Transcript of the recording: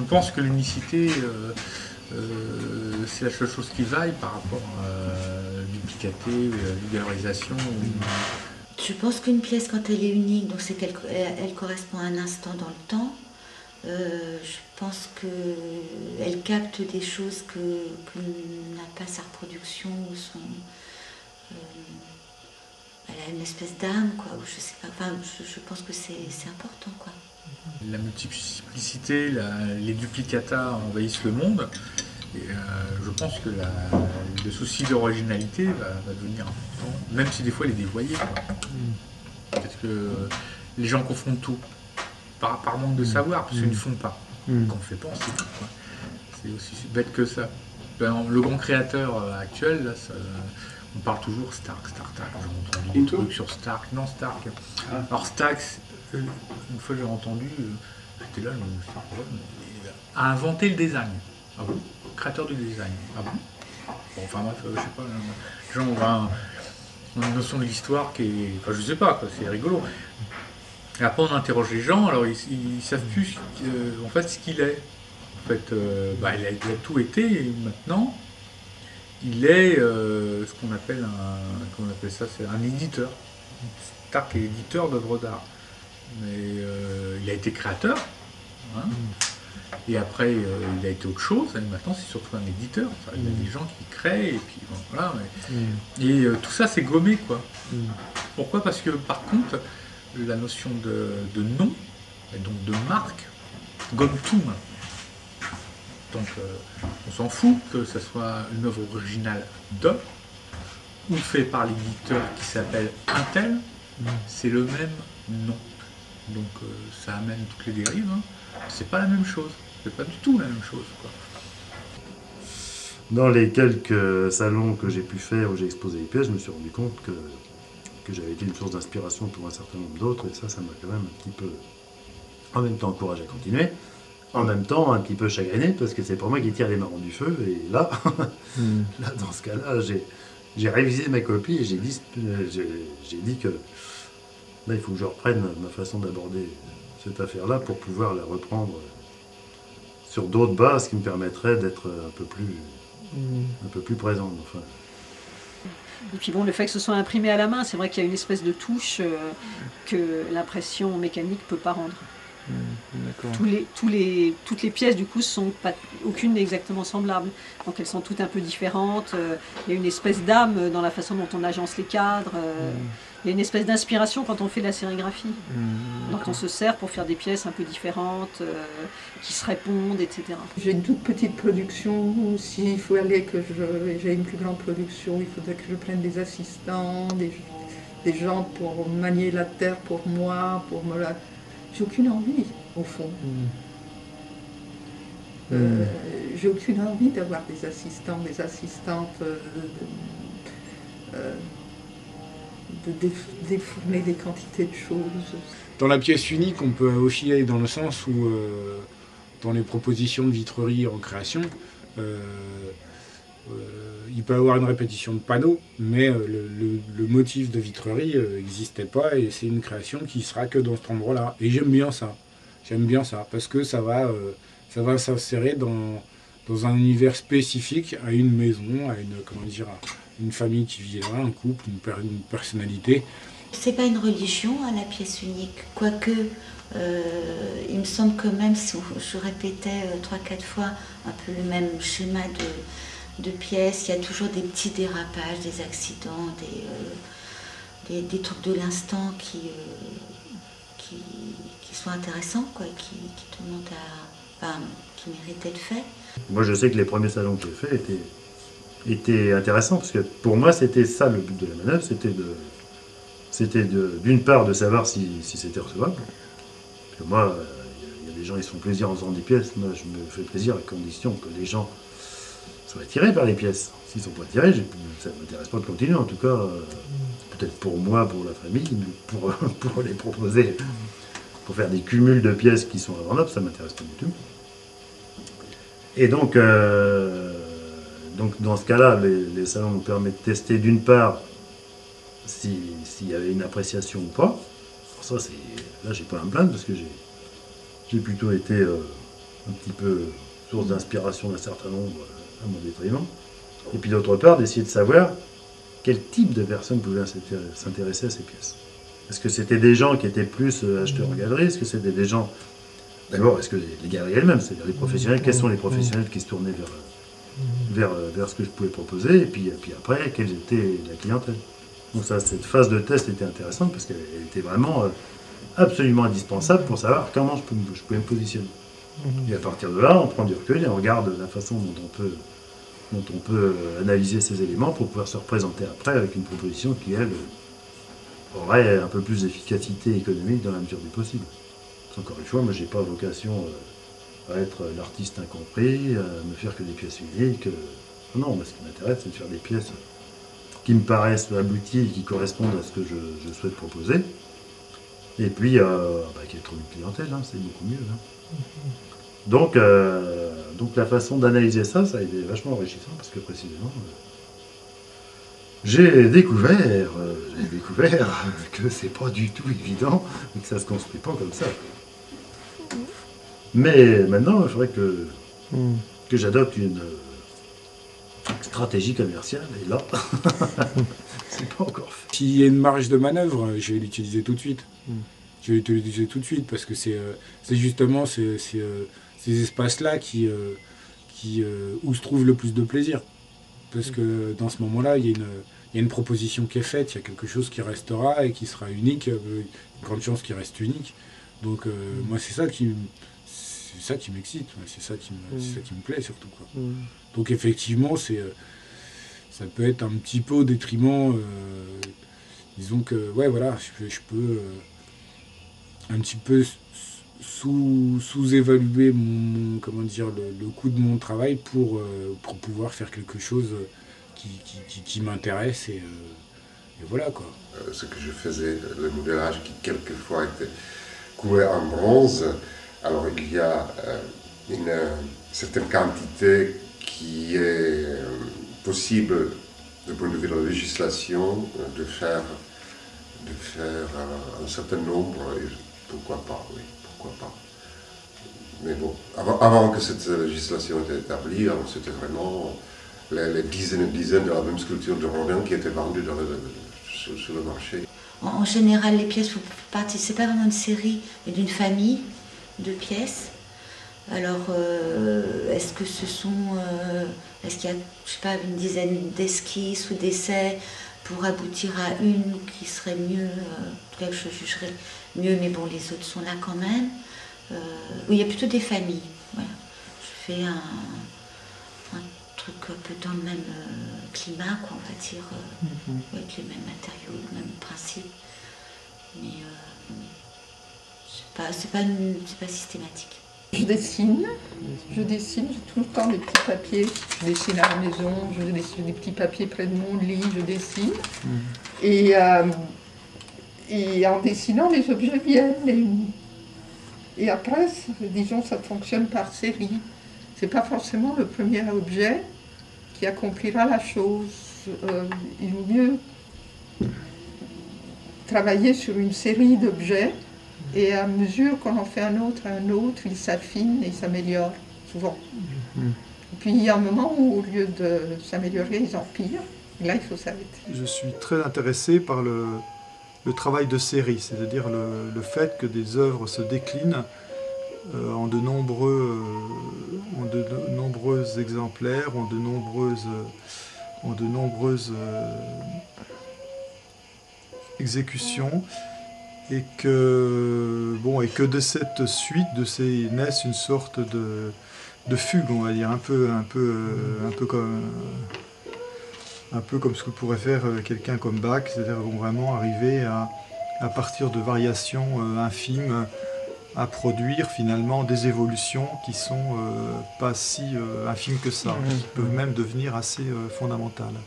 pense que l'unicité, c'est la seule chose qui vaille par rapport à duplicaté, vulgarisation. Je pense qu'une pièce, quand elle est unique, donc c'est qu'elle correspond à un instant dans le temps, je pense qu'elle capte des choses que n'a pas sa reproduction ou son... elle a une espèce d'âme, quoi, ou je sais pas, enfin, je pense que c'est important, quoi. La multiplicité, les duplicata envahissent le monde, et je pense que le souci d'originalité va devenir important, même si des fois elle est dévoyée, quoi. Parce que les gens confondent tout, par manque de savoir, parce qu'ils ne font pas. Quand on ne fait pas, on sait tout, quoi. C'est aussi bête que ça. Le grand créateur actuel, là, on parle toujours Stark. J'ai entendu des trucs sur Stark. Non, Stark. Alors Stark, une fois j'ai entendu, j'étais là, a inventé le design. Ah bon? Créateur du design. Ah bon? Bon, enfin bref, je sais pas. Les gens ont une notion de l'histoire qui est... Enfin, je sais pas, quoi, c'est rigolo. Et après, on interroge les gens, alors ils savent plus en fait ce qu'il est. En fait, il a tout été, et maintenant, il est ce qu'on appelle comment on appelle ça, c'est un éditeur. Stark est éditeur d'œuvres d'art. Mais il a été créateur, hein, et après il a été autre chose, et maintenant c'est surtout un éditeur. Enfin, il y a des gens qui créent, et puis bon, voilà. Et tout ça c'est gommé, quoi. Pourquoi? Parce que par contre, la notion de nom, et donc de marque, gomme tout. Donc on s'en fout que ce soit une œuvre originale ou fait par l'éditeur qui s'appelle Intel, c'est le même nom. Donc ça amène toutes les dérives, hein. C'est pas la même chose, c'est pas du tout la même chose, quoi. Dans les quelques salons que j'ai pu faire où j'ai exposé les pièces, je me suis rendu compte que j'avais été une source d'inspiration pour un certain nombre d'autres, et ça m'a quand même un petit peu, en même temps, encouragé à continuer, en même temps un petit peu chagriné, parce que c'est pour moi qui tire les marrons du feu, et là, là dans ce cas-là, j'ai révisé ma copie et j'ai dit que là, il faut que je reprenne ma façon d'aborder cette affaire-là pour pouvoir la reprendre sur d'autres bases qui me permettraient d'être un peu plus présente. Enfin. Et puis bon, le fait que ce soit imprimé à la main, c'est vrai qu'il y a une espèce de touche que l'impression mécanique ne peut pas rendre. Toutes les pièces du coup sont pas, aucune n'est exactement semblable, donc elles sont toutes un peu différentes. Il y a une espèce d'âme dans la façon dont on agence les cadres. Il y a une espèce d'inspiration quand on fait de la sérigraphie, dont on se sert pour faire des pièces un peu différentes, qui se répondent, etc. J'ai une toute petite production. S'il faut aller que j'ai une plus grande production, il faudrait que je prenne des assistants, des gens pour manier la terre pour moi, J'ai aucune envie, au fond. J'ai aucune envie d'avoir des assistants, des assistantes, de défourner des quantités de choses. Dans la pièce unique, on peut aussi aller dans le sens où, dans les propositions de vitrerie en création, il peut y avoir une répétition de panneaux, mais le motif de vitrerie n'existait pas, et c'est une création qui sera que dans cet endroit-là. Et j'aime bien ça, parce que ça va s'insérer dans un univers spécifique, à une maison, à une famille qui vit là, un couple, une personnalité. C'est pas une religion, hein, la pièce unique, quoique il me semble que même si je répétais 3-4 fois un peu le même schéma de pièces, il y a toujours des petits dérapages, des accidents, des trucs de l'instant qui sont intéressants, quoi, qui te montrent qui méritent d'être faits. Moi je sais que les premiers salons que j'ai faits étaient intéressants, parce que pour moi c'était ça le but de la manœuvre, c'était d'une part de savoir si c'était recevable. Parce que moi, il y a des gens qui se font plaisir en faisant des pièces, moi je me fais plaisir à condition que les gens soient attirés par les pièces. S'ils ne sont pas attirés, ça ne m'intéresse pas de continuer, en tout cas, peut-être pour moi, pour la famille, mais pour les proposer, pour faire des cumuls de pièces qui sont revendables, ça ne m'intéresse pas du tout. Et donc dans ce cas-là, les salons nous permettent de tester d'une part s'il y avait une appréciation ou pas. Alors ça, là, j'ai pas à me plaindre, parce que j'ai plutôt été un petit peu source d'inspiration d'un certain nombre à mon détriment. Et puis d'autre part, d'essayer de savoir quel type de personnes pouvaient s'intéresser à ces pièces. Est-ce que c'était des gens qui étaient plus acheteurs en galerie? Est-ce que c'était des gens... D'abord, est-ce que les galeries elles-mêmes, c'est-à-dire les professionnels, quels sont les professionnels qui se tournaient vers ce que je pouvais proposer, et puis après, quelle était la clientèle. Donc ça, cette phase de test était intéressante parce qu'elle était vraiment absolument indispensable pour savoir comment je pouvais me positionner. Et à partir de là, on prend du recul et on regarde la façon dont on peut analyser ces éléments pour pouvoir se représenter après avec une proposition qui, elle, aurait un peu plus d'efficacité économique dans la mesure du possible. Parce qu'encore une fois, moi, j'ai pas vocation à être l'artiste incompris, à me faire que des pièces uniques. Non, moi, ce qui m'intéresse, c'est de faire des pièces qui me paraissent abouties et qui correspondent à ce que je souhaite proposer. Et puis, qu'il y ait trop de clientèle, hein, c'est beaucoup mieux. Hein. Donc la façon d'analyser ça a été vachement enrichissant parce que précisément, j'ai découvert que c'est pas du tout évident et que ça se construit pas comme ça. Mais maintenant, il faudrait que j'adopte une stratégie commerciale et là, c'est pas encore fait. S'il y a une marge de manœuvre, je vais l'utiliser tout de suite. Je vais l'utiliser tout de suite parce que c'est justement ces espaces-là où se trouve le plus de plaisir. Parce que dans ce moment-là, il y a une proposition qui est faite, il y a quelque chose qui restera et qui sera unique, une grande chance qu'il reste unique. Donc moi, c'est ça qui m'excite, c'est ça qui me plaît surtout, quoi. Donc effectivement, ça peut être un petit peu au détriment, disons que, ouais, voilà, je peux un petit peu sous-évaluer comment dire, le coût de mon travail pour pouvoir faire quelque chose qui m'intéresse et voilà, quoi. Ce que je faisais, le modélage qui quelquefois était couvert en bronze, alors il y a une certaine quantité qui est possible, du point de vue de la législation, de faire un certain nombre, et pourquoi pas, oui, pourquoi pas. Mais bon, avant que cette législation était établie, c'était vraiment les dizaines et dizaines de la même sculpture de Rodin qui étaient vendues sur le marché. En général, les pièces, vous participez pas vraiment d'une série, mais d'une famille de pièces. Alors, est-ce qu'il y a, je sais pas, une dizaine d'esquisses ou d'essais pour aboutir à une qui serait mieux, en tout cas que je jugerais mieux, mais bon, les autres sont là quand même. Où il y a plutôt des familles. Voilà. Je fais un truc un peu dans le même climat, quoi, on va dire, avec les mêmes matériaux, le même principe. Mais c'est pas systématique. Je dessine, j'ai tout le temps des petits papiers. Je dessine à la maison, je dessine des petits papiers près de mon lit, je dessine. Et en dessinant, les objets viennent. Et après, disons, ça fonctionne par série. C'est pas forcément le premier objet qui accomplira la chose. Il vaut mieux travailler sur une série d'objets. Et à mesure qu'on en fait un autre, il s'affine et il s'améliore, souvent. Et puis il y a un moment où, au lieu de s'améliorer, ils empirent. Et là, il faut s'arrêter. Je suis très intéressé par le travail de série, c'est-à-dire le fait que des œuvres se déclinent en de nombreux exemplaires, en de nombreuses exécutions. Et que de cette suite, naissent une sorte de fugue, on va dire, un peu comme ce que pourrait faire quelqu'un comme Bach, c'est-à-dire vraiment arriver à partir de variations infimes, à produire finalement des évolutions qui sont pas si infimes que ça, qui peuvent même devenir assez fondamentales.